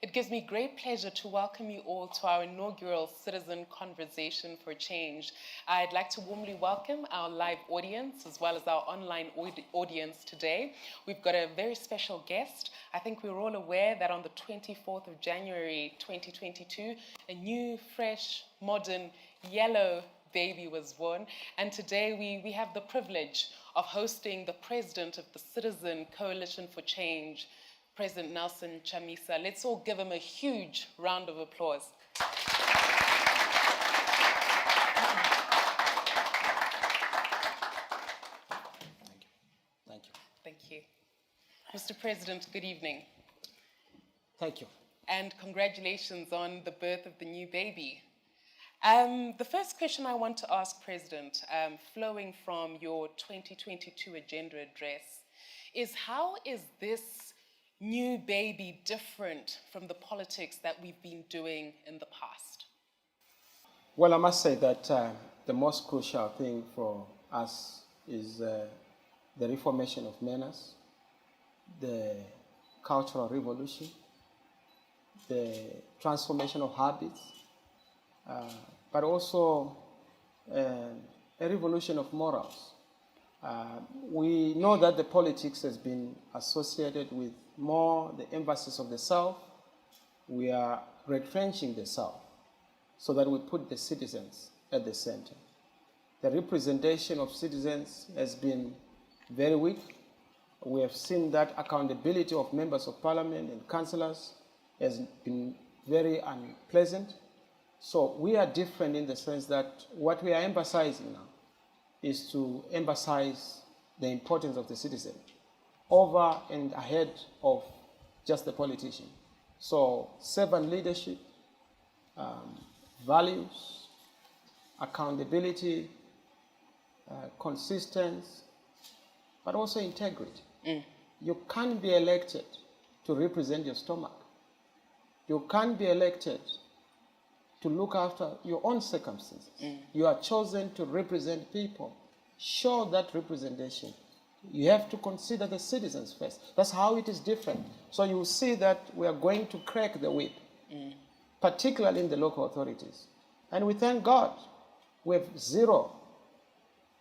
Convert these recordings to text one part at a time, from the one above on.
It gives me great pleasure to welcome you all to our inaugural Citizen Conversation for Change. I'd like to warmly welcome our live audience as well as our online audience today. We've got a very special guest. I think we're all aware that on the 24th of January 2022, a new, fresh, modern, yellow baby was born. And today we have the privilege of hosting the president of the Citizen Coalition for Change, President Nelson Chamisa. Let's all give him a huge round of applause. Thank you. Thank you. Mr. President, good evening. Thank you. And congratulations on the birth of the new baby. The first question I want to ask, President, flowing from your 2022 agenda address, is how is this new baby different from the politics that we've been doing in the past? Well, I must say that the most crucial thing for us is the reformation of manners, the cultural revolution, the transformation of habits, but also a revolution of morals. We know that the politics has been associated with more the emphasis of the South. We are retrenching the South so that we put the citizens at the center. The representation of citizens has been very weak. We have seen that accountability of members of parliament and councillors has been very unpleasant. So we are different in the sense that what we are emphasizing now is to emphasize the importance of the citizen over and ahead of just the politician. So servant leadership, values, accountability, consistency, but also integrity. You can't be elected to represent your stomach. You can't be elected to look after your own circumstances. You are chosen to represent people. Show that representation. You have to consider the citizens first. That's how it is different. So you see that we are going to crack the whip, particularly in the local authorities. And we thank God we have 0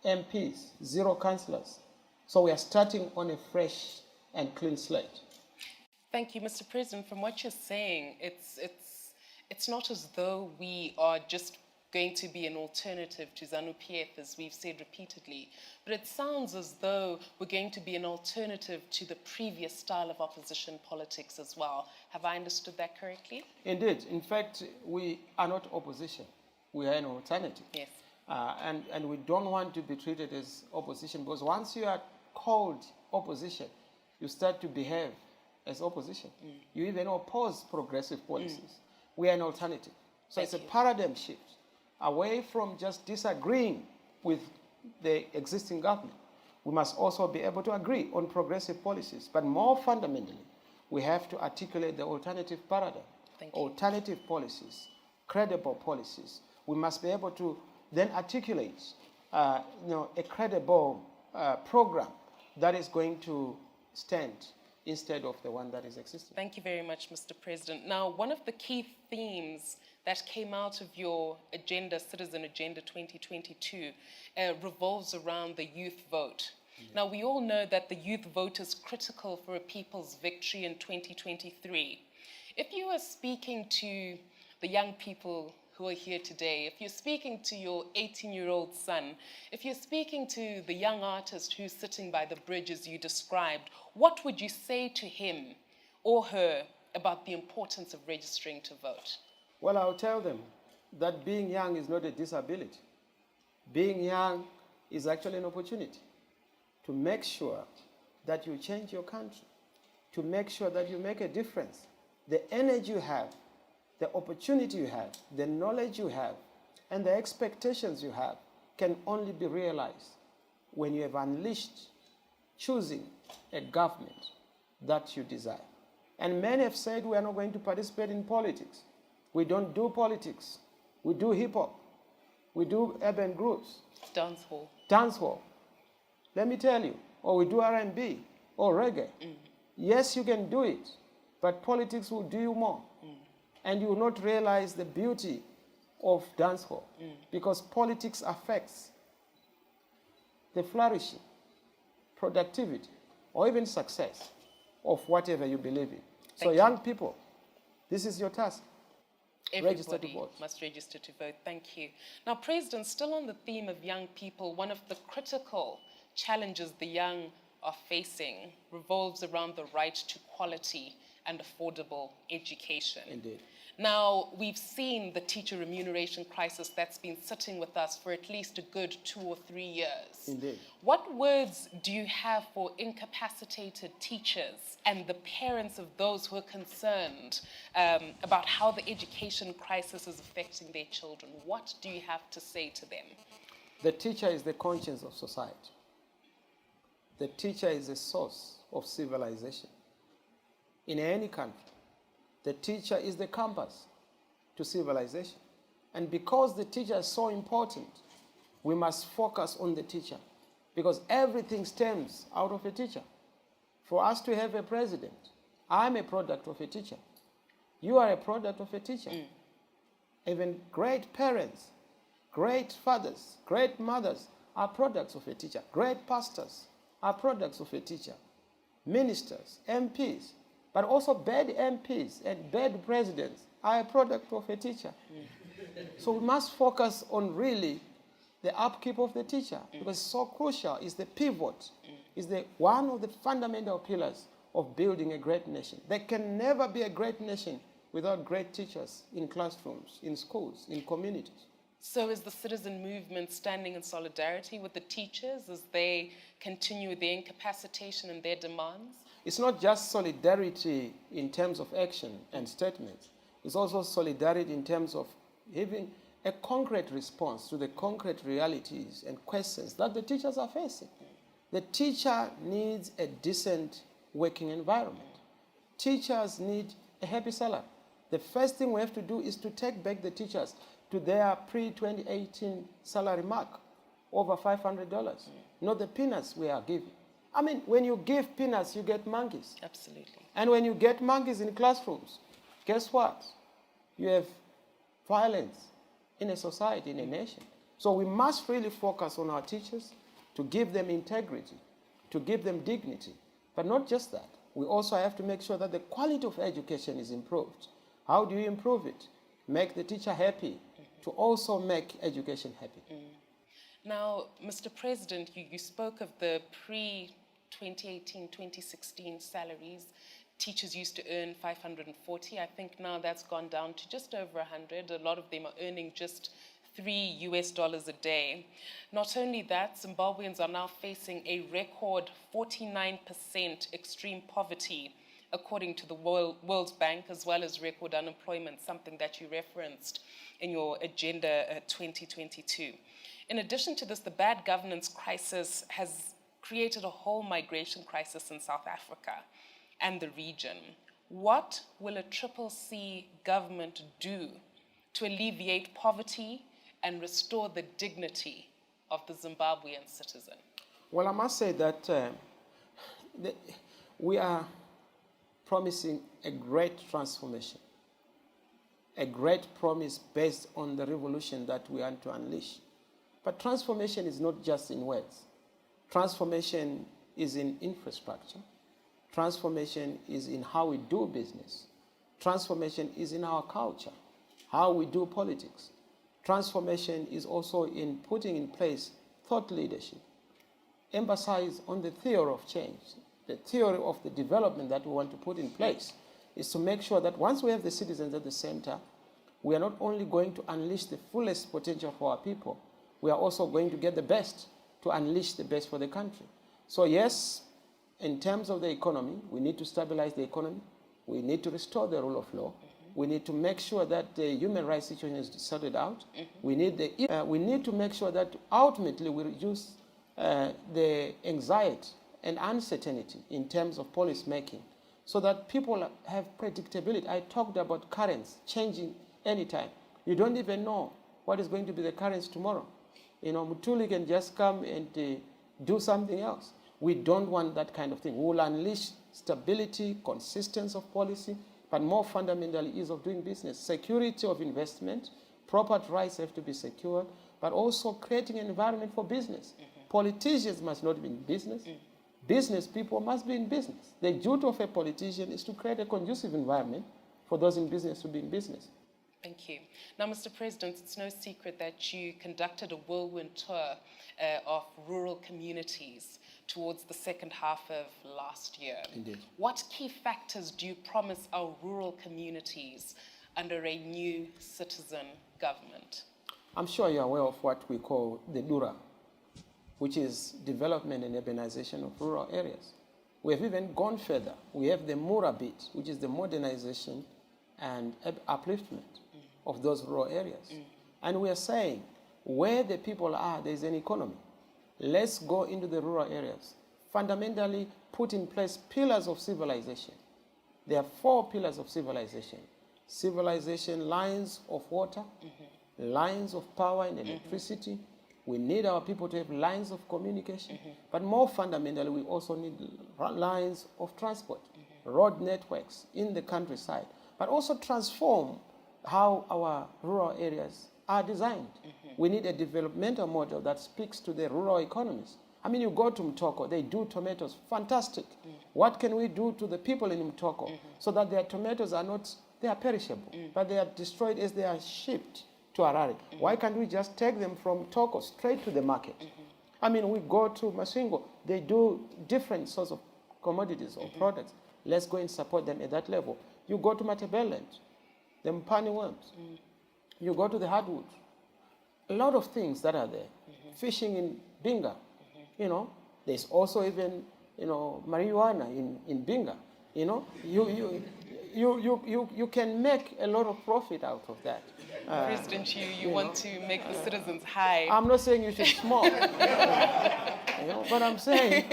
MPs, 0 councillors. So we are starting on a fresh and clean slate. Thank you, Mr. President. From what you're saying, it's not as though we are just going to be an alternative to ZANU-PF, as we've said repeatedly, but it sounds as though we're going to be an alternative to the previous style of opposition politics as well. Have I understood that correctly? Indeed. In fact, we are not opposition. We are an alternative. Yes. And we don't want to be treated as opposition, because once you are called opposition, you start to behave as opposition. You even oppose progressive policies. We are an alternative. So it's a paradigm shift away from just disagreeing with the existing government. We must also be able to agree on progressive policies. But more fundamentally, we have to articulate the alternative paradigm, alternative policies, credible policies. We must be able to then articulate a credible program that is going to stand instead of the one that is existing. Thank you very much, Mr. President. Now, one of the key themes that came out of your agenda, Citizen Agenda 2022, revolves around the youth vote. Now, we all know that the youth vote is critical for a people's victory in 2023. If you are speaking to the young people who are here today, if you're speaking to your 18-year-old son, if you're speaking to the young artist who's sitting by the bridge as you described, what would you say to him or her about the importance of registering to vote? Well, I'll tell them that being young is not a disability. Being young is actually an opportunity to make sure that you change your country, to make sure that you make a difference. The energy you have, the opportunity you have, the knowledge you have, and the expectations you have can only be realized when you have unleashed choosing a government that you desire. And many have said we are not going to participate in politics. We don't do politics. We do hip-hop. We do urban groups. Dance hall. Dance hall. Let me tell you. Or we do R&B or reggae. Yes, you can do it, but politics will do you more. and you will not realize the beauty of dancehall, because politics affects the flourishing, productivity, or even success of whatever you believe in. So young people, this is your task. Register to Everybody vote. must register to vote. Thank you. Now, President, still on the theme of young people, one of the critical challenges the young are facing revolves around the right to quality and affordable education. Indeed. Now, we've seen the teacher remuneration crisis that's been sitting with us for at least a good 2 or 3 years. Indeed. What words do you have for incapacitated teachers and the parents of those who are concerned about how the education crisis is affecting their children? What do you have to say to them? The teacher is the conscience of society. The teacher is the source of civilization. In any country, the teacher is the compass to civilization. And because the teacher is so important, we must focus on the teacher, because everything stems out of a teacher. For us to have a president, I'm a product of a teacher. You are a product of a teacher. Even great parents, great fathers, great mothers are products of a teacher. Great pastors are products of a teacher. Ministers, MPs, but also bad MPs and bad presidents are a product of a teacher. So we must focus on really the upkeep of the teacher, because it's so crucial. It's the pivot. It's one of the fundamental pillars of building a great nation. There can never be a great nation without great teachers in classrooms, in schools, in communities. So is the citizen movement standing in solidarity with the teachers as they continue their incapacitation and their demands? It's not just solidarity in terms of action and statements. It's also solidarity in terms of having a concrete response to the concrete realities and questions that the teachers are facing. The teacher needs a decent working environment. Teachers need a happy salary. The first thing we have to do is to take back the teachers to their pre-2018 salary mark, over $500, not the peanuts we are giving. I mean, when you give peanuts, you get monkeys. Absolutely. And when you get monkeys in classrooms, guess what? You have violence in a society, in a nation. So we must really focus on our teachers to give them integrity, to give them dignity. But not just that. We also have to make sure that the quality of education is improved. How do you improve it? Make the teacher happy, to also make education happy. Now, Mr. President, you spoke of the pre-2018-2016 salaries. Teachers used to earn 540. I think now that's gone down to just over 100. A lot of them are earning just $3 a day. Not only that, Zimbabweans are now facing a record 49% extreme poverty, according to the World Bank, as well as record unemployment, something that you referenced in your Agenda 2022. In addition to this, the bad governance crisis has created a whole migration crisis in South Africa and the region. What will a CCC government do to alleviate poverty and restore the dignity of the Zimbabwean citizen? Well, I must say that we are promising a great transformation, a great promise based on the revolution that we want to unleash. But transformation is not just in words. Transformation is in infrastructure. Transformation is in how we do business. Transformation is in our culture, how we do politics. Transformation is also in putting in place thought leadership. Emphasize on the theory of change. The theory of the development that we want to put in place is to make sure that once we have the citizens at the center, we are not only going to unleash the fullest potential for our people, we are also going to get the best to unleash the best for the country. So yes, in terms of the economy, we need to stabilize the economy. We need to restore the rule of law. We need to make sure that the human rights situation is sorted out. We need to make sure that ultimately we reduce the anxiety and uncertainty in terms of policy making, so that people have predictability. I talked about currents changing anytime. You don't even know what is going to be the currents tomorrow. You know, Mutuli can just come and do something else. We don't want that kind of thing. We will unleash stability, consistency of policy, but more fundamentally, ease of doing business, security of investment, property rights have to be secured, but also creating an environment for business. Politicians must not be in business. Business people must be in business. The duty of a politician is to create a conducive environment for those in business to be in business. Thank you. Now, Mr. President, it's no secret that you conducted a whirlwind tour of rural communities towards the second half of last year. Indeed. What key factors do you promise our rural communities under a new citizen government? I'm sure you're aware of what we call the DURA, which is development and urbanization of rural areas. We have even gone further. We have the MURA bit, which is the modernization and upliftment of those rural areas. And we are saying, where the people are, there's an economy. Let's go into the rural areas. Fundamentally, put in place pillars of civilization. There are 4 pillars of civilization. Civilization, lines of water, lines of power and electricity. We need our people to have lines of communication. But more fundamentally, we also need lines of transport, road networks in the countryside, but also transform how our rural areas are designed. We need a developmental model that speaks to the rural economies. I mean, you go to Mtoko, they do tomatoes, fantastic. What can we do to the people in Mtoko so that their tomatoes are not, they are perishable, but they are destroyed as they are shipped to Harare? Why can't we just take them from Toko straight to the market? I mean, we go to Masingo, they do different sorts of commodities or products. Let's go and support them at that level. You go to Matabeleland, the Mpani worms. You go to the hardwood. A lot of things that are there. Fishing in Binga, you know. There's also even, you know, marijuana in Binga. You know, you can make a lot of profit out of that. President, you want to make the citizens high. I'm not saying you should smoke, you know, but I'm saying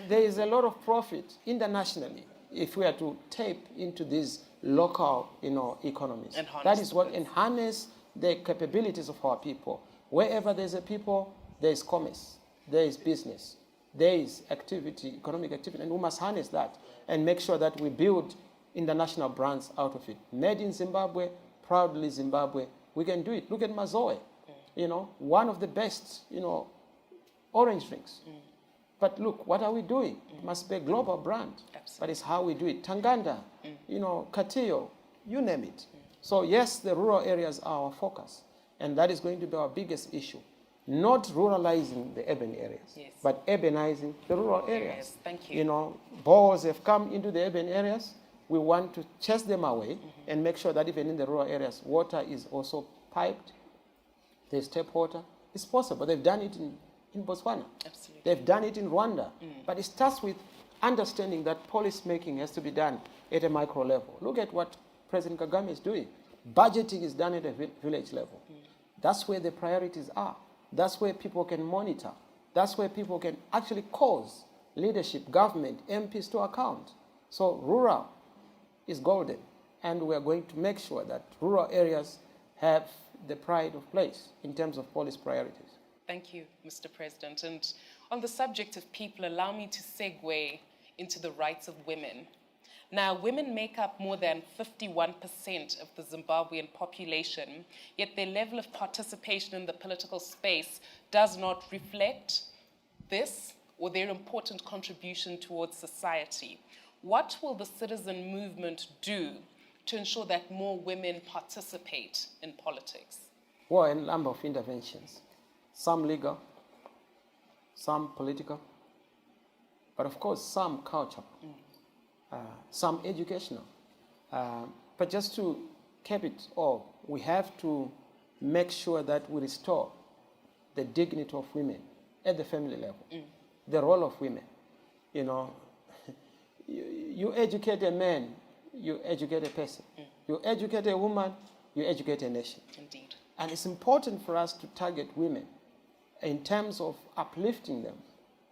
there is a lot of profit internationally if we are to tap into these local, you know, economies. That is what enhances the capabilities of our people. Wherever there's a people, there is commerce, there is business, there is activity, economic activity, and we must harness that and make sure that we build international brands out of it. Made in Zimbabwe, proudly Zimbabwe. We can do it. Look at Mazoe, you know, one of the best, you know, orange drinks. But look, what are we doing? It must be a global brand. Absolutely. But it's how we do it. Tanganda, you know, Katillo, you name it. So yes, the rural areas are our focus, and that is going to be our biggest issue. Not ruralizing the urban areas, but urbanizing the rural areas. Thank you. You know, boars have come into the urban areas. We want to chase them away and make sure that even in the rural areas, water is also piped. There's tap water. It's possible. They've done it in Botswana. Absolutely. They've done it in Rwanda. But it starts with understanding that policy making has to be done at a micro level. Look at what President Kagame is doing. Budgeting is done at a village level. That's where the priorities are. That's where people can monitor. That's where people can actually cause leadership, government, MPs to account. So rural is golden, and we are going to make sure that rural areas have the pride of place in terms of policy priorities. Thank you, Mr. President. And on the subject of people, allow me to segue into the rights of women. Now, women make up more than 51% of the Zimbabwean population, yet their level of participation in the political space does not reflect this or their important contribution towards society. What will the citizen movement do to ensure that more women participate in politics? Well, a number of interventions, some legal, some political, but of course some cultural, some educational. But just to cap it all, we have to make sure that we restore the dignity of women at the family level, the role of women. You know, you educate a man, you educate a person. You educate a woman, you educate a nation. Indeed. And it's important for us to target women in terms of uplifting them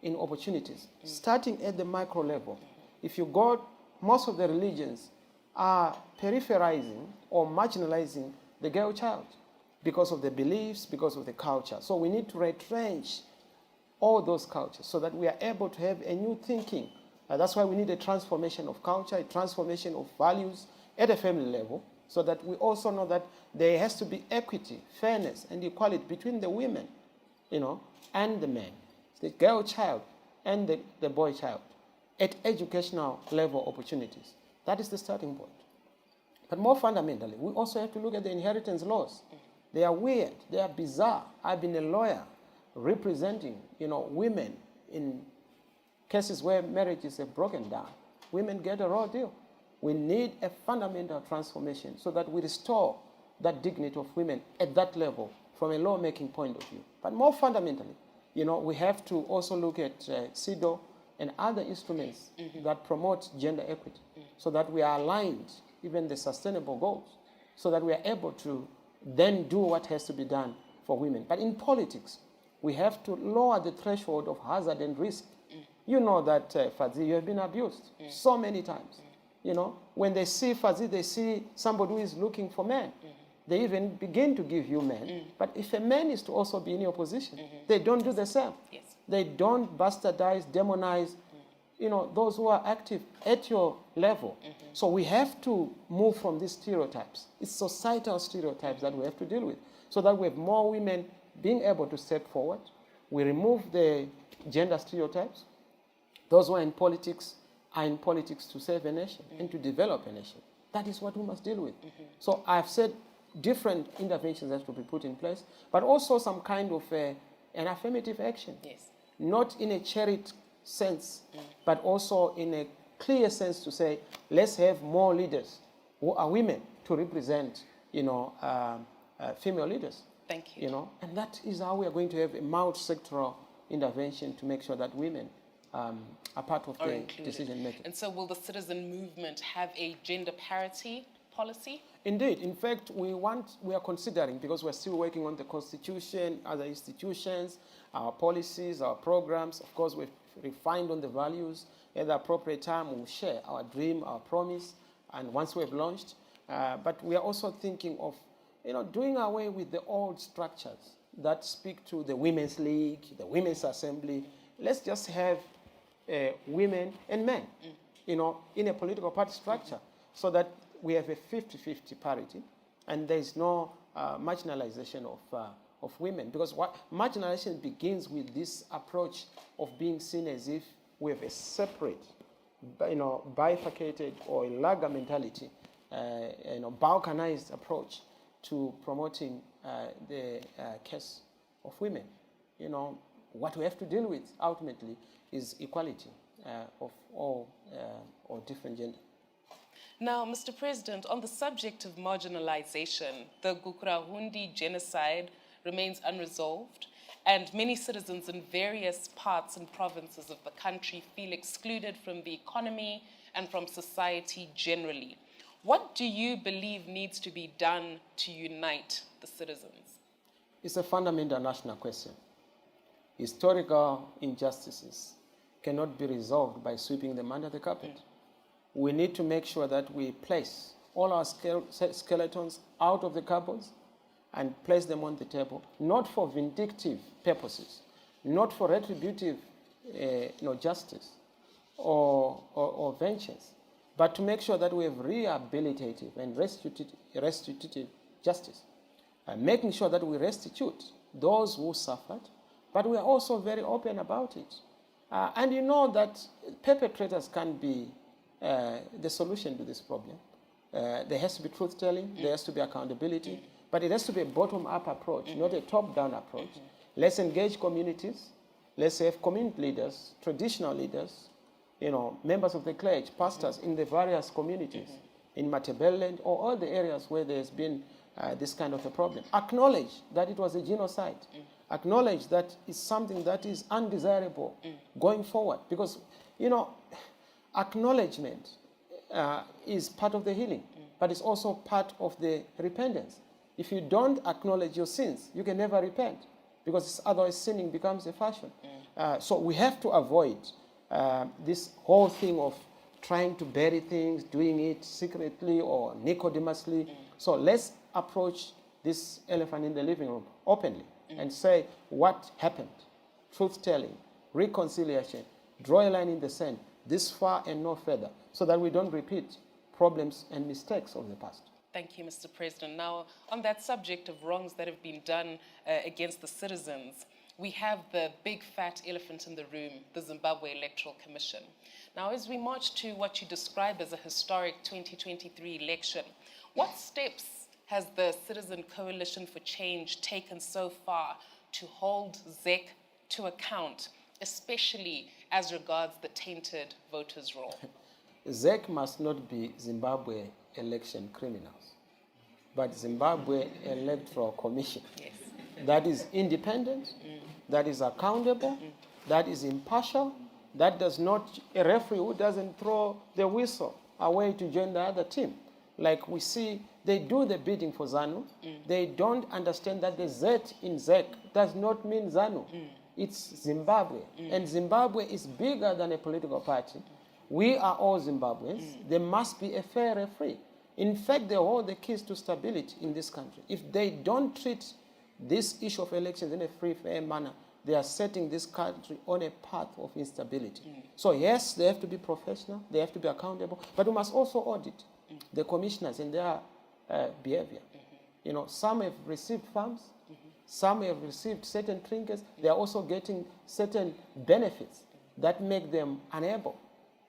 in opportunities, starting at the micro level. If you go, most of the religions are peripherizing or marginalizing the girl child because of the beliefs, because of the culture. So we need to retrench all those cultures so that we are able to have a new thinking. That's why we need a transformation of culture, a transformation of values, at a family level, so that we also know that there has to be equity, fairness, and equality between the women, and the men, the girl child and the boy child, at educational level opportunities. That is the starting point. But more fundamentally, we also have to look at the inheritance laws. They are weird, they are bizarre. I've been a lawyer representing, women in cases where marriages have broken down. Women get a raw deal. We need a fundamental transformation so that we restore that dignity of women at that level from a lawmaking point of view. But more fundamentally, we have to also look at CEDAW and other instruments that promote gender equity so that we are aligned, even the sustainable goals, so that we are able to then do what has to be done for women. But in politics, we have to lower the threshold of hazard and risk. You know that, Fadzi, you have been abused so many times. When they see Fadzi, they see somebody who is looking for men. They even begin to give you men. But if a man is to also be in your position, they don't do the same. Yes. They don't bastardize, demonize, those who are active at your level. So we have to move from these stereotypes. It's societal stereotypes that we have to deal with, so that we have more women being able to step forward. We remove the gender stereotypes. Those who are in politics to save a nation and to develop a nation. That is what we must deal with. So I've said different interventions have to be put in place, but also some kind of an affirmative action. Yes. Not in a charity sense, but also in a clear sense to say, let's have more leaders who are women to represent, female leaders. Thank you. And that is how we are going to have a multi-sectoral intervention to make sure that women are part of the decision making. And so will the citizen movement have a gender parity policy? Indeed. In fact, we are considering, because we're still working on the Constitution, other institutions, our policies, our programs. Of course, we've refined on the values. At the appropriate time, we'll share our dream, our promise, and once we've launched. But we are also thinking of, doing away with the old structures that speak to the Women's League, the Women's Assembly. Let's just have women and men, in a political party structure, so that we have a 50-50 parity, and there is no marginalization of women. Because marginalization begins with this approach of being seen as if we have a separate, bifurcated or a lager mentality, balkanized approach to promoting the case of women. What we have to deal with ultimately is equality of all different genders. Now, Mr. President, on the subject of marginalization, the Gukurahundi genocide remains unresolved, and many citizens in various parts and provinces of the country feel excluded from the economy and from society generally. What do you believe needs to be done to unite the citizens? It's a fundamental national question. Historical injustices cannot be resolved by sweeping them under the carpet. We need to make sure that we place all our skeletons out of the cupboards and place them on the table, not for vindictive purposes, not for retributive justice or vengeance, but to make sure that we have rehabilitative and restitutive justice, making sure that we restitute those who suffered, but we are also very open about it. And you know that perpetrators can be the solution to this problem. There has to be truth-telling, there has to be accountability, but it has to be a bottom-up approach, not a top-down approach. Let's engage communities. Let's have community leaders, traditional leaders, members of the clergy, pastors in the various communities, in Matabeleland or all the areas where there's been this kind of a problem. Acknowledge that it was a genocide. Acknowledge that it's something that is undesirable going forward. Because, acknowledgement is part of the healing, but it's also part of the repentance. If you don't acknowledge your sins, you can never repent, because otherwise sinning becomes a fashion. So we have to avoid this whole thing of trying to bury things, doing it secretly or Nicodemously. So let's approach this elephant in the living room openly and say what happened, truth-telling, reconciliation, draw a line in the sand, this far and no further, so that we don't repeat problems and mistakes of the past. Thank you, Mr. President. Now, on that subject of wrongs that have been done against the citizens, we have the big fat elephant in the room, the Zimbabwe Electoral Commission. Now, as we march to what you describe as a historic 2023 election, what steps has the Citizen Coalition for Change taken so far to hold ZEC to account, especially as regards the tainted voters' roll? ZEC must not be Zimbabwe election criminals, but Zimbabwe Electoral Commission. Yes. That is independent, that is accountable, that is impartial, that does not, a referee who doesn't throw the whistle away to join the other team. Like we see, they do the bidding for ZANU. They don't understand that the Z in ZEC does not mean ZANU. It's Zimbabwe. And Zimbabwe is bigger than a political party. We are all Zimbabweans. There must be a fair referee. In fact, they hold the keys to stability in this country. If they don't treat this issue of elections in a free, fair manner, they are setting this country on a path of instability. So yes, they have to be professional, they have to be accountable, but we must also audit the commissioners in their behavior. You know, some have received funds, some have received certain trinkets, they are also getting certain benefits that make them unable.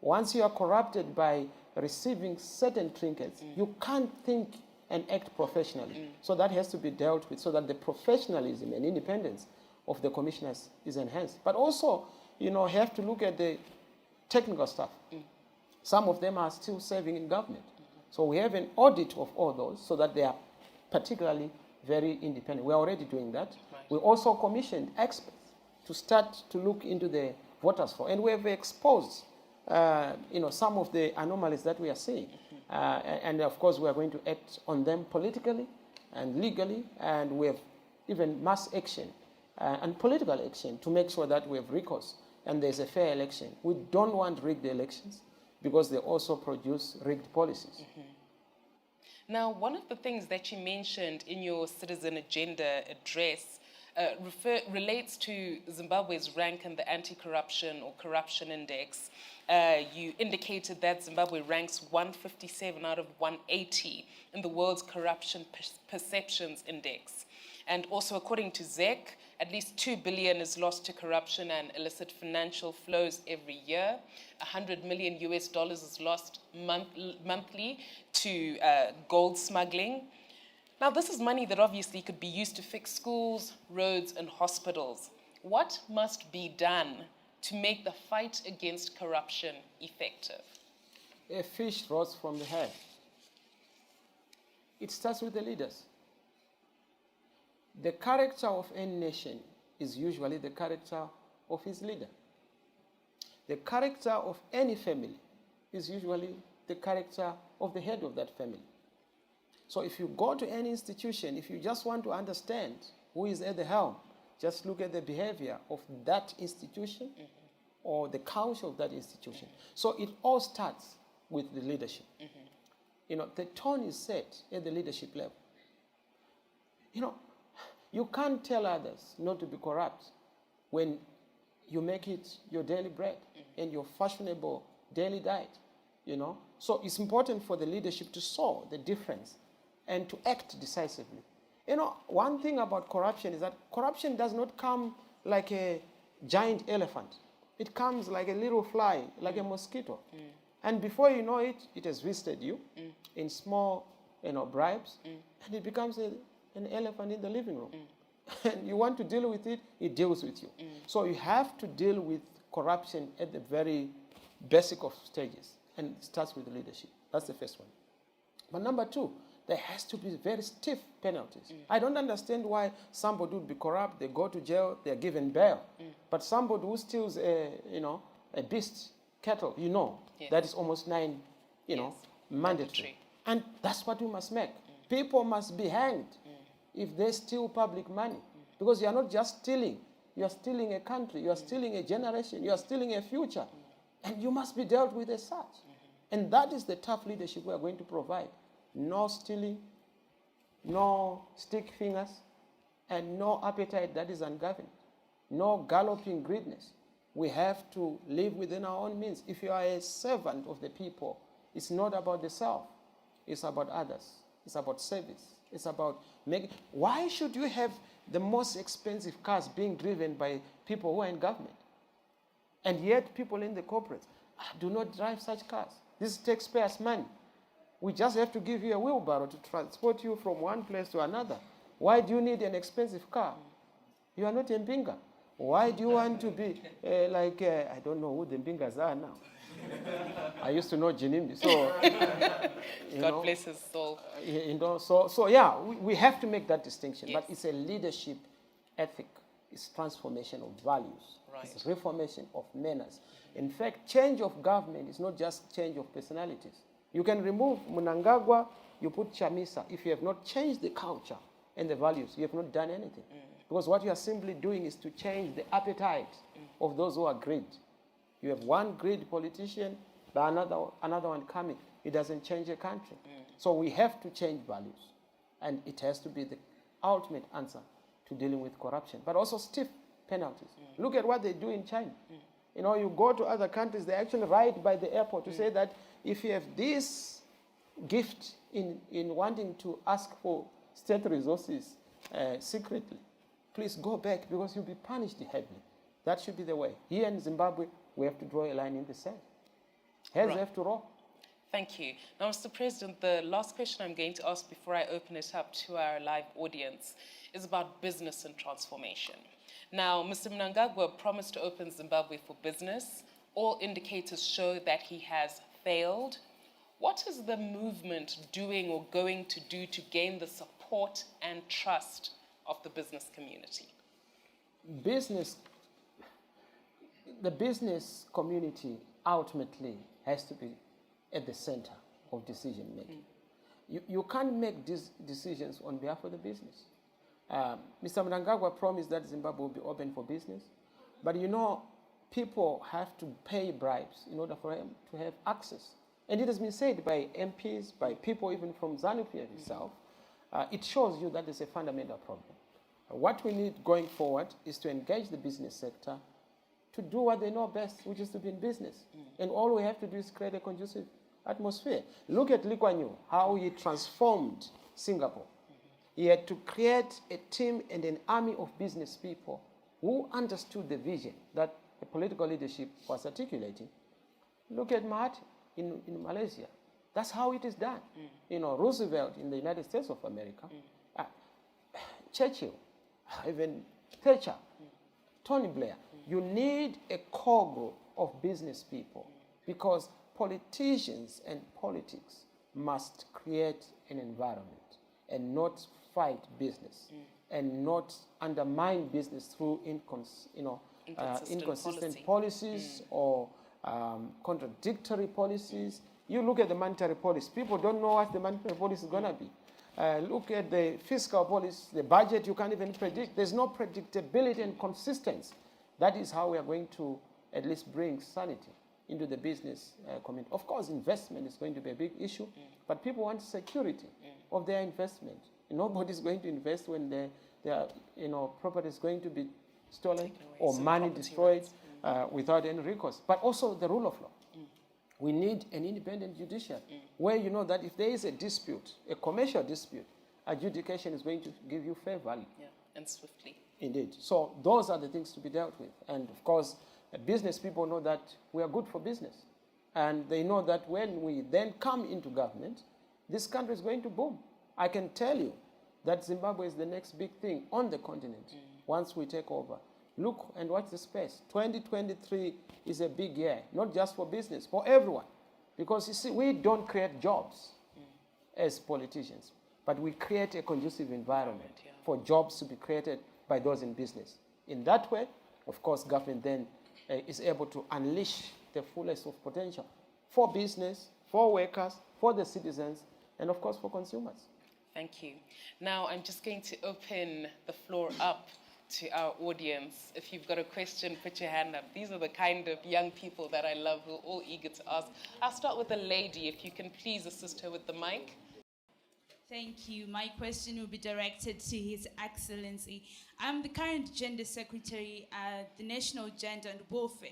Once you are corrupted by receiving certain trinkets, you can't think and act professionally. So that has to be dealt with so that the professionalism and independence of the commissioners is enhanced. But also, you know, have to look at the technical stuff. Some of them are still serving in government. So we have an audit of all those so that they are particularly very independent. We're already doing that. Right. We also commissioned experts to start to look into the voters' roll. And we have exposed you know, some of the anomalies that we are seeing. And of course, we are going to act on them politically and legally, and we have even mass action and political action to make sure that we have recourse and there's a fair election. We don't want rigged elections because they also produce rigged policies. Now, one of the things that you mentioned in your Citizen Agenda address relates to Zimbabwe's rank in the anti-corruption or corruption index. You indicated that Zimbabwe ranks 157 out of 180 in the world's corruption perceptions index. And also, according to ZEC, at least $2 billion is lost to corruption and illicit financial flows every year. $100 million is lost monthly to gold smuggling. Now, this is money that obviously could be used to fix schools, roads, and hospitals. What must be done to make the fight against corruption effective? A fish rots from the head. It starts with the leaders. The character of any nation is usually the character of its leader. The character of any family is usually the character of the head of that family. So if you go to any institution, if you just want to understand who is at the helm, just look at the behavior of that institution or the culture of that institution. So it all starts with the leadership. You know, the tone is set at the leadership level. You know, you can't tell others not to be corrupt when you make it your daily bread and your fashionable daily diet, you know. So it's important for the leadership to saw the difference and to act decisively. You know, one thing about corruption is that corruption does not come like a giant elephant. It comes like a little fly, like a mosquito. And before you know it, it has visited you in small, you know, bribes, and it becomes an elephant in the living room. And you want to deal with it, it deals with you. So you have to deal with corruption at the very basic of stages, and it starts with leadership. That's the first one. But number two, there has to be very stiff penalties. I don't understand why somebody would be corrupt, they go to jail, they're given bail. But somebody who steals a beast, cattle, you know, that is almost 9, mandatory. And that's what we must make. People must be hanged if they steal public money. Because you are not just stealing, you are stealing a country, you are stealing a generation, you are stealing a future. And you must be dealt with as such. And that is the tough leadership we are going to provide. No stealing, no stick fingers, and no appetite that is ungoverned. No galloping greediness. We have to live within our own means. If you are a servant of the people, It's not about the self. It's about others. It's about service. It's about making. Why should you have the most expensive cars being driven by people who are in government? And yet people in the corporates do not drive such cars. This taxpayers' money. We just have to give you a wheelbarrow to transport you from one place to another. Why do you need an expensive car? You are not a Mpinga. Why do you want to be I don't know who the Mpingas are now. I used to know Jinimbi. So, God bless his soul. We have to make that distinction. Yes. But it's a leadership ethic. It's transformation of values. Right. It's reformation of manners. In fact, change of government is not just change of personalities. You can remove Mnangagwa, you put Chamisa. If you have not changed the culture and the values, you have not done anything. Because what you are simply doing is to change the appetite of those who are greed. You have one great politician, but another one coming. It doesn't change a country. So we have to change values. And it has to be the ultimate answer to dealing with corruption. But also stiff penalties. Look at what they do in China. You go to other countries, they actually write by the airport to say that if you have this gift in wanting to ask for state resources secretly, please go back because you'll be punished heavily. That should be the way. Here in Zimbabwe, we have to draw a line in the sand. Heads have to roll. Thank you. Now, Mr. President, the last question I'm going to ask before I open it up to our live audience is about business and transformation. Now, Mr. Mnangagwa promised to open Zimbabwe for business. All indicators show that he has failed. What is the movement doing or going to do to gain the support and trust of the business community? The business community ultimately has to be at the center of decision making. You can't make these decisions on behalf of the business. Mr. Mnangagwa promised that Zimbabwe will be open for business, but people have to pay bribes in order for them to have access. And it has been said by MPs, by people even from ZANU-PF itself. It shows you that there's a fundamental problem. What we need going forward is to engage the business sector to do what they know best, which is to be in business. And all we have to do is create a conducive atmosphere. Look at Lee Kuan Yew, how he transformed Singapore. He had to create a team and an army of business people who understood the vision that the political leadership was articulating. Look at Mahathir in Malaysia. That's how it is done. Roosevelt in the United States of America, Churchill, even Thatcher, Tony Blair. You need a core group of business people because politicians and politics must create an environment and not fight business and not undermine business through inconsistent policies or contradictory policies. You look at the monetary policy. People don't know what the monetary policy is going to be. Look at the fiscal policy, the budget, you can't even predict. There's no predictability and consistency. That is how we are going to at least bring sanity into the business community. Of course, investment is going to be a big issue, but people want security of their investment. Nobody's going to invest when their property is going to be stolen or money destroyed without any recourse. But also the rule of law. We need an independent judiciary where you know that if there is a dispute, a commercial dispute, adjudication is going to give you fair value. Yeah, and swiftly. Indeed. So those are the things to be dealt with. And of course, business people know that we are good for business. And they know that when we then come into government, this country is going to boom. I can tell you that Zimbabwe is the next big thing on the continent once we take over. Look and watch the space. 2023 is a big year, not just for business, for everyone. Because you see, we don't create jobs as politicians, but we create a conducive environment for jobs to be created by those in business. In that way, of course, government then is able to unleash the fullest of potential for business, for workers, for the citizens, and of course for consumers. Thank you. Now I'm just going to open the floor up to our audience. If you've got a question, put your hand up. These are the kind of young people that I love who are all eager to ask. I'll start with the lady. If you can please assist her with the mic. Thank you. My question will be directed to His Excellency. I'm the current Gender Secretary at the National Gender and Welfare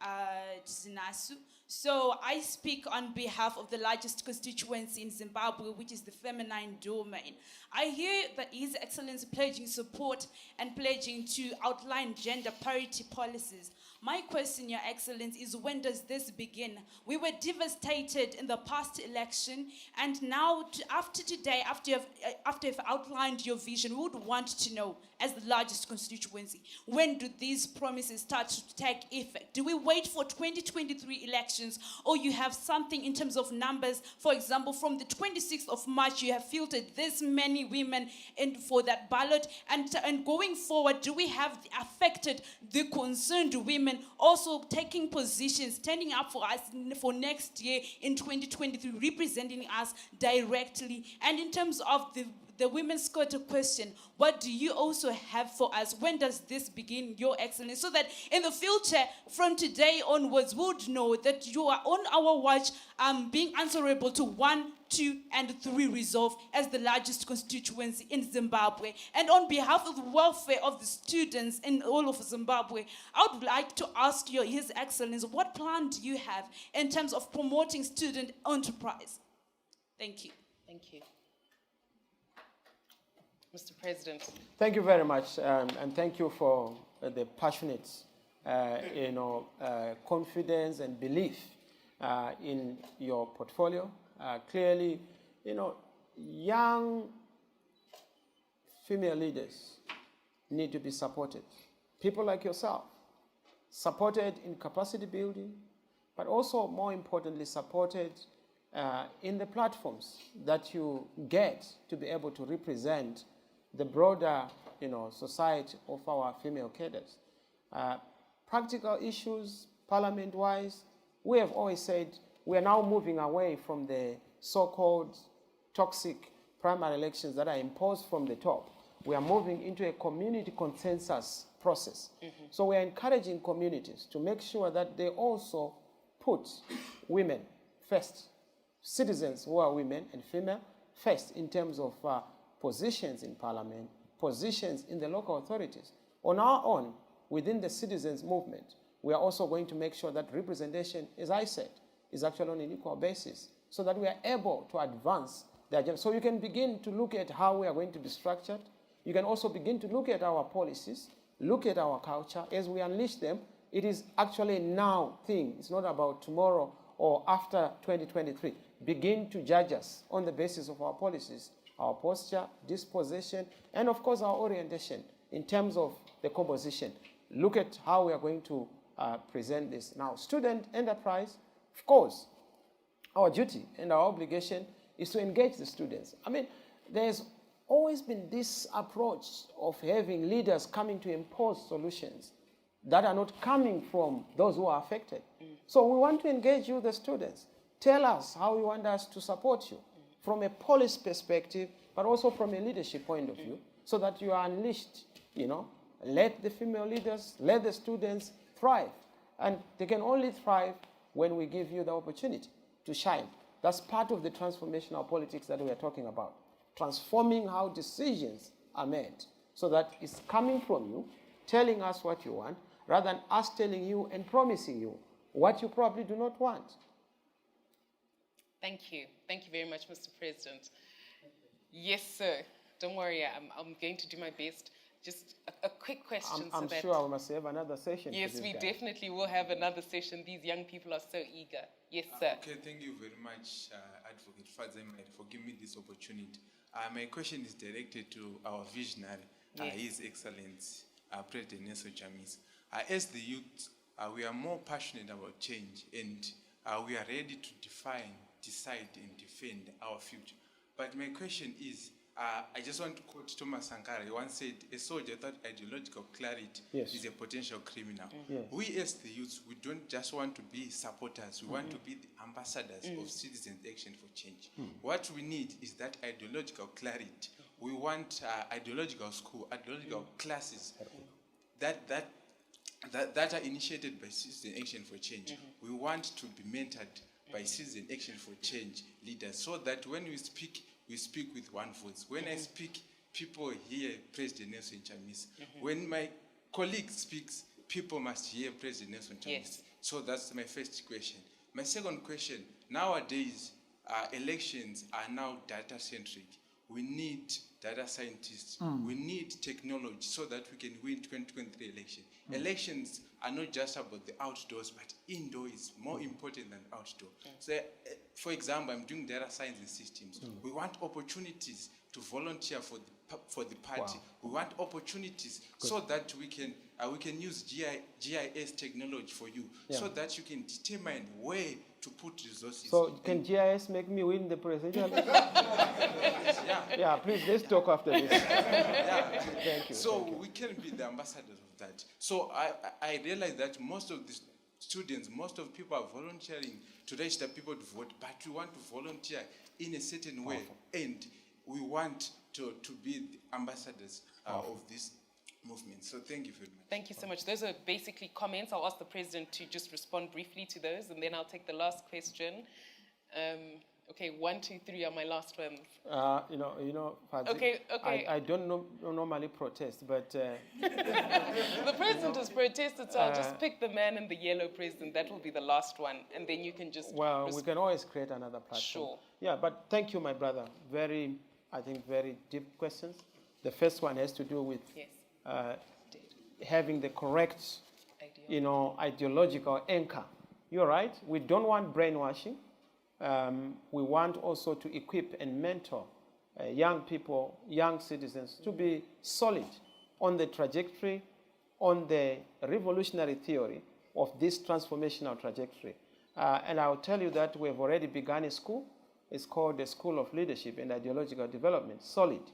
at ZINASU. So I speak on behalf of the largest constituency in Zimbabwe, which is the feminine domain. I hear that His Excellency pledging support and pledging to outline gender parity policies. My question, Your Excellency, is when does this begin? We were devastated in the past election, and now after today, after you've outlined your vision, we would want to know, as the largest constituency, when do these promises start to take effect? Do we wait for 2023 elections, or you have something in terms of numbers? For example, from the 26th of March, you have filtered this many women in for that ballot, and going forward, do we have affected the concerned women also taking positions, standing up for us for next year in 2023, representing us directly? And in terms of the women's quota question, what do you also have for us? When does this begin, Your Excellency? So that in the future, from today onwards, we would know that you are on our watch, being answerable to 1, 2, and 3 resolve as the largest constituency in Zimbabwe. And on behalf of the welfare of the students in all of Zimbabwe, I would like to ask you, His Excellency, what plan do you have in terms of promoting student enterprise? Thank you. Thank you. Mr. President. Thank you very much, and thank you for the passionate, confidence and belief in your portfolio. Clearly, young female leaders need to be supported. People like yourself, supported in capacity building, but also, more importantly, supported in the platforms that you get to be able to represent the broader, society of our female cadres. Practical issues, parliament-wise, we have always said we are now moving away from the so-called toxic primary elections that are imposed from the top. We are moving into a community consensus process. So we are encouraging communities to make sure that they also put women first, citizens who are women and female first in terms of positions in parliament, positions in the local authorities. On our own, within the citizens movement, we are also going to make sure that representation, as I said, is actually on an equal basis, so that we are able to advance the agenda. So you can begin to look at how we are going to be structured. You can also begin to look at our policies, look at our culture. As we unleash them, it is actually a now thing. It's not about tomorrow or after 2023. Begin to judge us on the basis of our policies, our posture, disposition, and of course our orientation in terms of the composition. Look at how we are going to present this. Now, student enterprise, of course, our duty and our obligation is to engage the students. I mean, there's always been this approach of having leaders coming to impose solutions that are not coming from those who are affected. So we want to engage you, the students. Tell us how you want us to support you from a policy perspective, but also from a leadership point of view, so that you are unleashed, Let the female leaders, let the students thrive. And they can only thrive when we give you the opportunity to shine. That's part of the transformational politics that we are talking about. Transforming how decisions are made, so that it's coming from you, telling us what you want, rather than us telling you and promising you what you probably do not want. Thank you. Thank you very much, Mr. President. Yes, sir. Don't worry, I'm going to do my best. Just a quick question. I'm sure we must have another session. Yes, we definitely will have another session. These young people are so eager. Yes, sir. Okay, thank you very much, Advocate Fadzemai, for giving me this opportunity. My question is directed to our visionary, His Excellency, President Nelson Chamisa. As the youth, we are more passionate about change, and we are ready to define, decide, and defend our future. But my question is, I just want to quote Thomas Sankara. He once said, a soldier without ideological clarity is a potential criminal. We as the youth, we don't just want to be supporters. We want to be the ambassadors of Citizens Action for Change. What we need is that ideological clarity. We want ideological school, ideological classes that are initiated by Citizen Action for Change. We want to be mentored by Citizen Action for Change leaders, so that when we speak with one voice. When I speak, people hear President Nelson Chamisa. When my colleague speaks, people must hear President Nelson Chamisa. So that's my first question. My second question, nowadays, elections are now data-centric. We need data scientists. We need technology so that we can win 2023 election. Elections are not just about the outdoors, but indoor is more important than outdoor. So, for example, I'm doing data science and systems. We want opportunities to volunteer for the party. We want opportunities so that we can use GIS technology for you, so that you can determine where to put resources. So can GIS make me win the presidential? Yeah, please, let's talk after this. Thank you. So we can be the ambassadors of that. So I realize that most of the students, most of people are volunteering to register people to vote, but we want to volunteer in a certain way, and we want to be the ambassadors of this movement. So thank you very much. Thank you so much. Those are basically comments. I'll ask the president to just respond briefly to those, and then I'll take the last question. Okay, 1, 2, 3 are my last ones. Fadzi, Okay. I don't normally protest, but The president has protested, so I'll just pick the man in the yellow, president. That will be the last one, and then you can just. we can always create another platform. Sure. Yeah, but thank you, my brother. Very deep questions. The first one has to do with having the correct, ideological anchor. You're right. We don't want brainwashing. We want also to equip and mentor young people, young citizens, to be solid on the trajectory, on the revolutionary theory of this transformational trajectory. And I'll tell you that we've already begun a school. It's called the School of Leadership and Ideological Development, SOLID.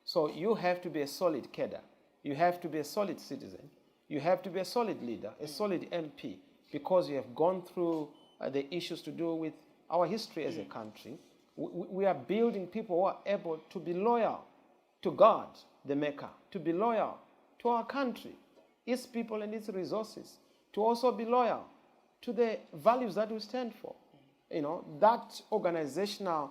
So you have to be a solid cadre. You have to be a solid citizen. You have to be a solid leader, a solid MP, because you have gone through the issues to do with our history as a country. We are building people who are able to be loyal to God, the Maker, to be loyal to our country, its people and its resources, to also be loyal to the values that we stand for. That organizational,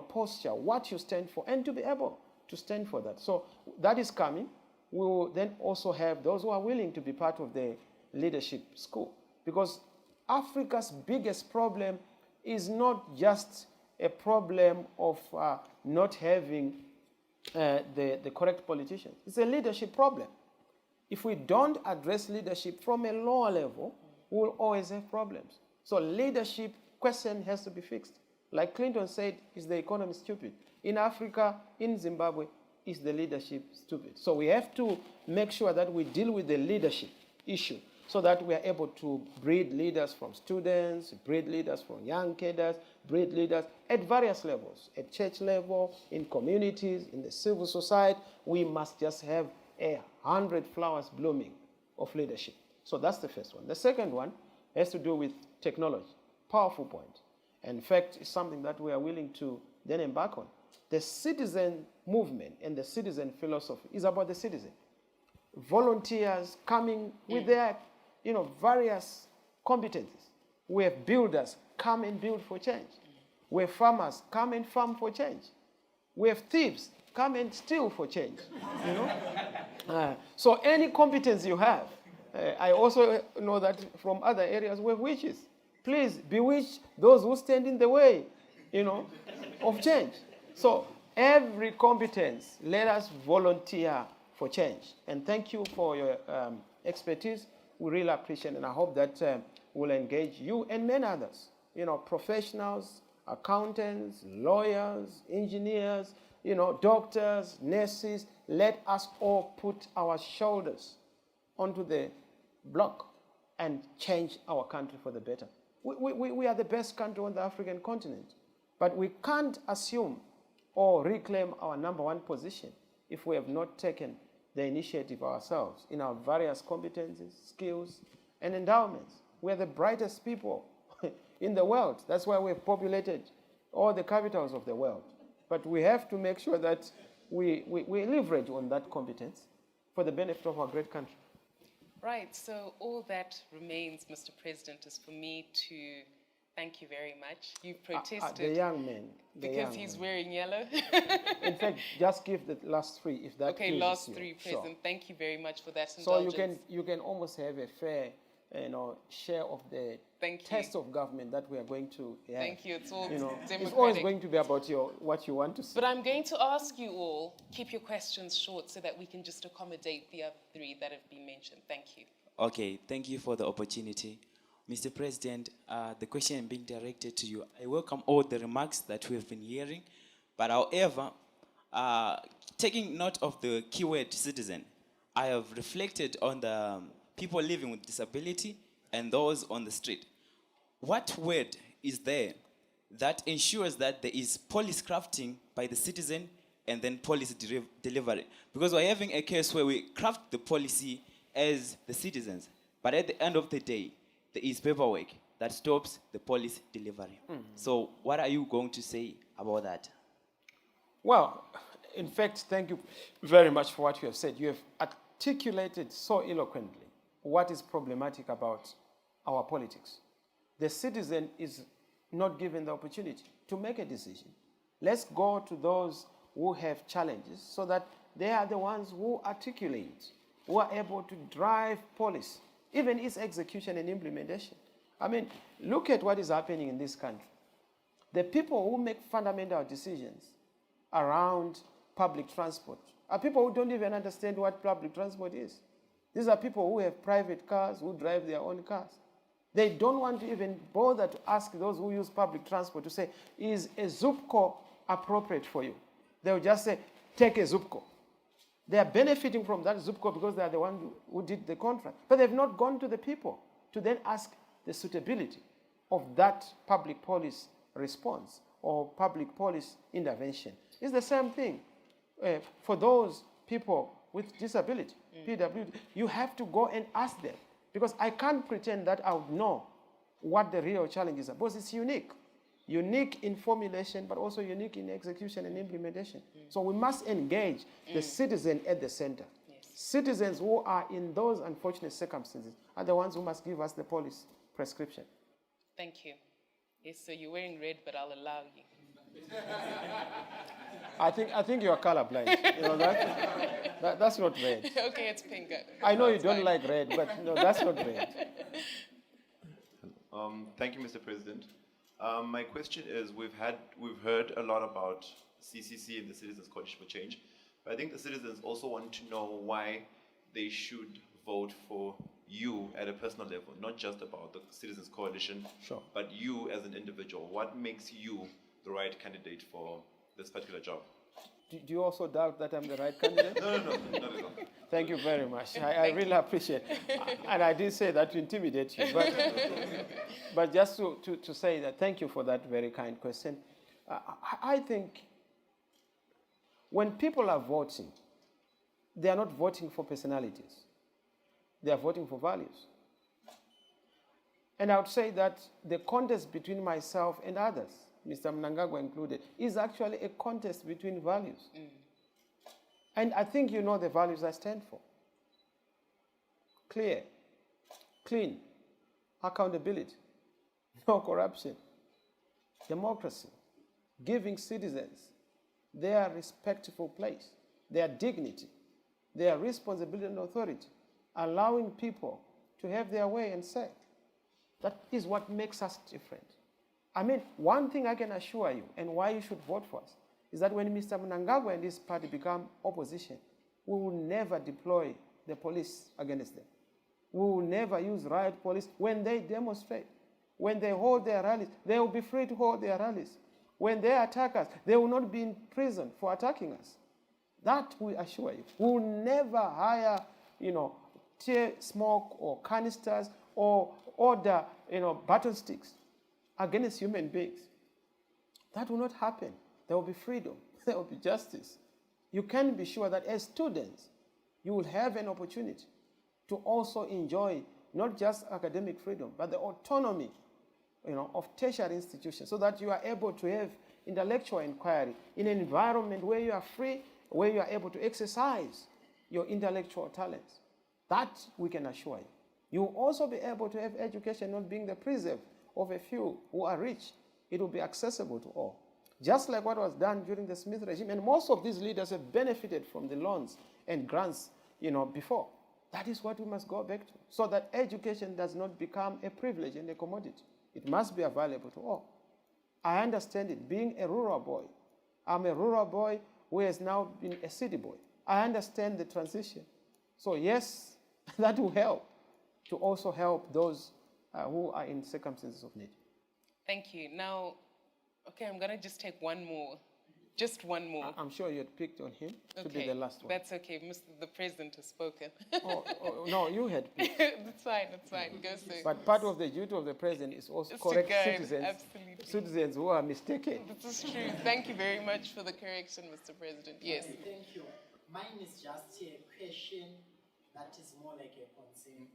posture, what you stand for, and to be able to stand for that. So that is coming. We will then also have those who are willing to be part of the leadership school, because Africa's biggest problem is not just a problem of not having the correct politicians. It's a leadership problem. If we don't address leadership from a lower level, we'll always have problems. So leadership question has to be fixed. Like Clinton said, is the economy stupid? In Africa, in Zimbabwe, is the leadership stupid? So we have to make sure that we deal with the leadership issue, so that we are able to breed leaders from students, breed leaders from young cadres, breed leaders at various levels, at church level, in communities, in the civil society. We must just have 100 flowers blooming of leadership. So that's the first one. The second one has to do with technology. Powerful point. And in fact, it's something that we are willing to then embark on. The citizen movement and the citizen philosophy is about the citizen. Volunteers coming with their various competencies. We have builders, come and build for change. We have farmers, come and farm for change. We have thieves, come and steal for change. So any competence you have, I also know that from other areas we have witches. Please bewitch those who stand in the way, of change. So every competence, let us volunteer for change. And thank you for your expertise. We really appreciate it, and I hope that we'll engage you and many others, professionals, accountants, lawyers, engineers, doctors, nurses. Let us all put our shoulders onto the block and change our country for the better. We are the best country on the African continent, but we can't assume or reclaim our number one position if we have not taken the initiative ourselves in our various competencies, skills, and endowments. We are the brightest people in the world. That's why we've populated all the capitals of the world. But we have to make sure that we leverage on that competence for the benefit of our great country. Right, so all that remains, Mr. President, is for me to thank you very much. You protested. The young man. Because he's wearing yellow. In fact, just give the last three, if that Okay, pleases last you. three, President. Sure. Thank you very much for that So indulgence. you can almost have a fair share of the Thank you. test of government that we are going to have. Thank you. It's all It's democratic. always going to be about what you want to see. But I'm going to ask you all, keep your questions short so that we can just accommodate the other three that have been mentioned. Thank you. Okay, thank you for the opportunity. Mr. President, the question being directed to you. I welcome all the remarks that we have been hearing, but however, taking note of the keyword citizen, I have reflected on the people living with disability and those on the street. What word is there that ensures that there is policy crafting by the citizen and then policy delivery? Because we're having a case where we craft the policy as the citizens, but at the end of the day, there is paperwork that stops the policy delivery. So what are you going to say about that? Well, in fact, thank you very much for what you have said. You have articulated so eloquently what is problematic about our politics. The citizen is not given the opportunity to make a decision. Let's go to those who have challenges so that they are the ones who articulate, who are able to drive policy, even its execution and implementation. I mean, look at what is happening in this country. The people who make fundamental decisions around public transport are people who don't even understand what public transport is. These are people who have private cars, who drive their own cars. They don't want to even bother to ask those who use public transport to say, is a Zupco appropriate for you? They'll just say, take a Zupco. They are benefiting from that Zupco because they are the one who did the contract. But they've not gone to the people to then ask the suitability of that public policy response or public policy intervention. It's the same thing for those people with disability, PWD. You have to go and ask them, because I can't pretend that I would know what the real challenge is, because it's unique. Unique in formulation, but also unique in execution and implementation. So we must engage the citizen at the center. Yes. Citizens who are in those unfortunate circumstances are the ones who must give us the policy prescription. Thank you. Yes, so you're wearing red, but I'll allow you. I think you are colorblind. That's not red. Okay, it's pink. I know you It's don't fine. like red, but no, that's not red. Thank you, Mr. President. My question is, we've heard a lot about CCC and the Citizens Coalition for Change, but I think the citizens also want to know why they should vote for you at a personal level, not just about the Citizens Coalition, Sure. but you as an individual. What makes you the right candidate for this particular job? Do you also doubt that I'm the right candidate? No, not at all. Thank you very much. I really appreciate it. And I did say that to intimidate you. But just to say that, thank you for that very kind question. I think when people are voting, they are not voting for personalities. They are voting for values. And I would say that the contest between myself and others, Mr. Mnangagwa included, is actually a contest between values. And I think you know the values I stand for. Clear, clean, accountability, no corruption, democracy, giving citizens their respectful place, their dignity, their responsibility and authority, allowing people to have their way and say. That is what makes us different. I mean, one thing I can assure you, and why you should vote for us, is that when Mr. Mnangagwa and his party become opposition, we will never deploy the police against them. We will never use riot police when they demonstrate. When they hold their rallies, they will be free to hold their rallies. When they attack us, they will not be in prison for attacking us. That we assure you. We will never hire, tear smoke or canisters or order, button sticks against human beings. That will not happen. There will be freedom. There will be justice. You can be sure that as students, you will have an opportunity to also enjoy not just academic freedom, but the autonomy, of tertiary institutions, so that you are able to have intellectual inquiry in an environment where you are free, where you are able to exercise your intellectual talents. That we can assure you. You will also be able to have education not being the preserve of a few who are rich. It will be accessible to all. Just like what was done during the Smith regime. And most of these leaders have benefited from the loans and grants, before. That is what we must go back to, so that education does not become a privilege and a commodity. It must be available to all. I understand it. Being a rural boy, I'm a rural boy who has now been a city boy. I understand the transition. So yes, that will help to also help those who are in circumstances of need. Thank you. Now, okay, I'm going to just take one more. Just one more. I'm sure you had picked on him to be Okay, the last one. that's okay. The President has spoken. No, you had picked. That's fine, that's fine. Go so. But part of the duty of the president is also Is to correct guide, citizens, absolutely. citizens who are mistaken. This is true. Thank you very much for the correction, Mr. President. Yes. Thank you. Mine is just a question that is more like a concern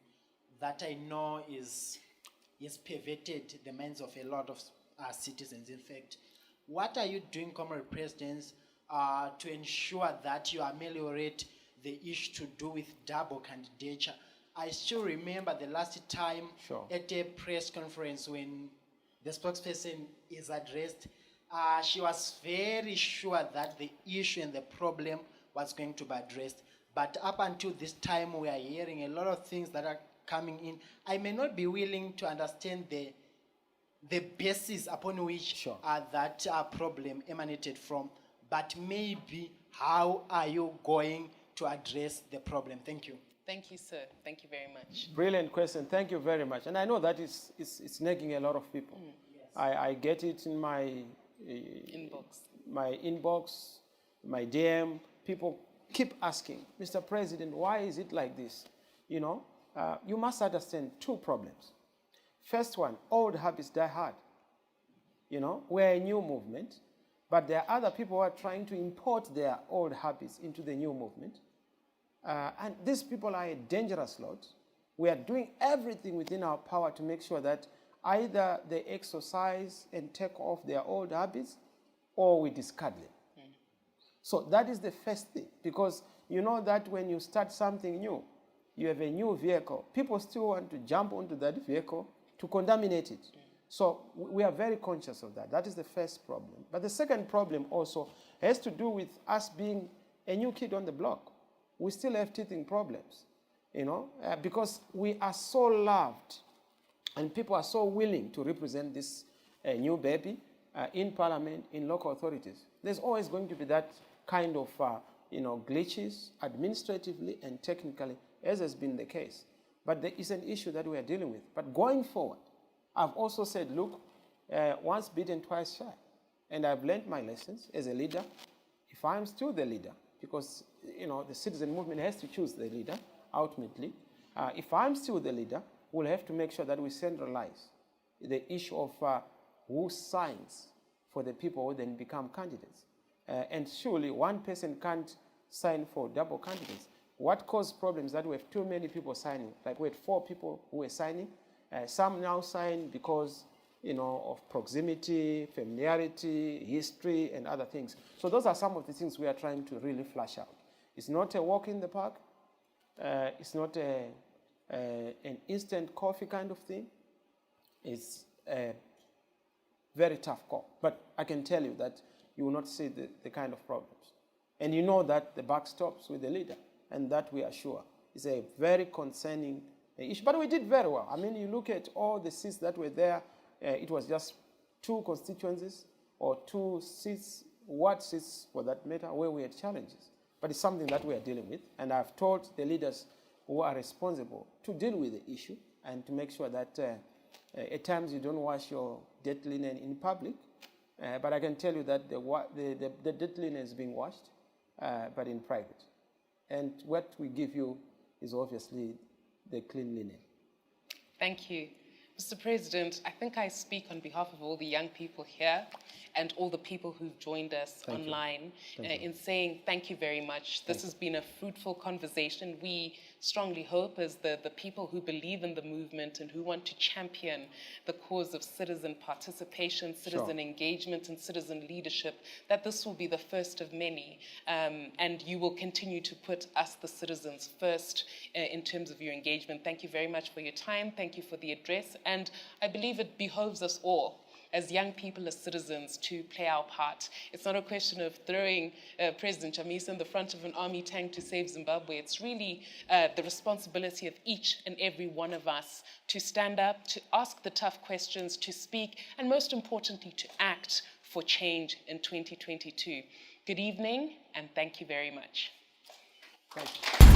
that I know is perverted the minds of a lot of citizens. In fact, what are you doing, Comrade President, to ensure that you ameliorate the issue to do with double candidature? I still remember the last time at a press conference when the spokesperson is addressed, she was very sure that the issue and the problem was going to be addressed. But up until this time, we are hearing a lot of things that are coming in. I may not be willing to understand the basis upon which that problem emanated from, but maybe how are you going to address the problem? Thank you. Thank you, sir. Thank you very much. Brilliant question. Thank you very much. And I know that it's nagging a lot of people. Yes. I get it in my inbox, my DM. People keep asking, Mr. President, why is it like this? You know, you must understand two problems. First one, old habits die hard. You know, we're a new movement, but there are other people who are trying to import their old habits into the new movement. And these people are a dangerous lot. We are doing everything within our power to make sure that either they exercise and take off their old habits or we discard them. So that is the first thing, because you know that when you start something new, you have a new vehicle, people still want to jump onto that vehicle to contaminate it. So we are very conscious of that. That is the first problem. But the second problem also has to do with us being a new kid on the block. We still have teething problems, you know, because we are so loved and people are so willing to represent this new baby in parliament, in local authorities. There's always going to be that kind of, glitches administratively and technically, as has been the case. But there is an issue that we are dealing with. But going forward, I've also said, look, once bitten, twice shy. And I've learned my lessons as a leader. If I'm still the leader, because, the citizen movement has to choose the leader, ultimately. If I'm still the leader, we'll have to make sure that we centralize the issue of who signs for the people who then become candidates. And surely one person can't sign for double candidates. What caused problems that we have too many people signing? Like we had 4 people who were signing. Some now sign because, of proximity, familiarity, history, and other things. So those are some of the things we are trying to really flush out. It's not a walk in the park. It's not an instant coffee kind of thing. It's a very tough call. But I can tell you that you will not see the kind of problems. And you know that the buck stops with the leader, and that we are sure is a very concerning issue. But we did very well. I mean, you look at all the seats that were there, it was just 2 constituencies or 2 seats, ward seats for that matter, where we had challenges. But it's something that we are dealing with, and I've told the leaders who are responsible to deal with the issue and to make sure that at times you don't wash your dead linen in public, but I can tell you that the dead linen is being washed, but in private. And what we give you is obviously the clean linen. Thank you. Mr. President, I think I speak on behalf of all the young people here and all the people who've joined us online in saying thank you very much. This has been a fruitful conversation. We strongly hope, as the people who believe in the movement and who want to champion the cause of citizen participation, citizen engagement, and citizen leadership, that this will be the first of many. And you will continue to put us, the citizens, first in terms of your engagement. Thank you very much for your time. Thank you for the address. And I believe it behoves us all as young people, as citizens, to play our part. It's not a question of throwing President Chamisa in the front of an army tank to save Zimbabwe. It's really the responsibility of each and every one of us to stand up, to ask the tough questions, to speak, and most importantly, to act for change in 2022. Good evening, and thank you very much. Thank you.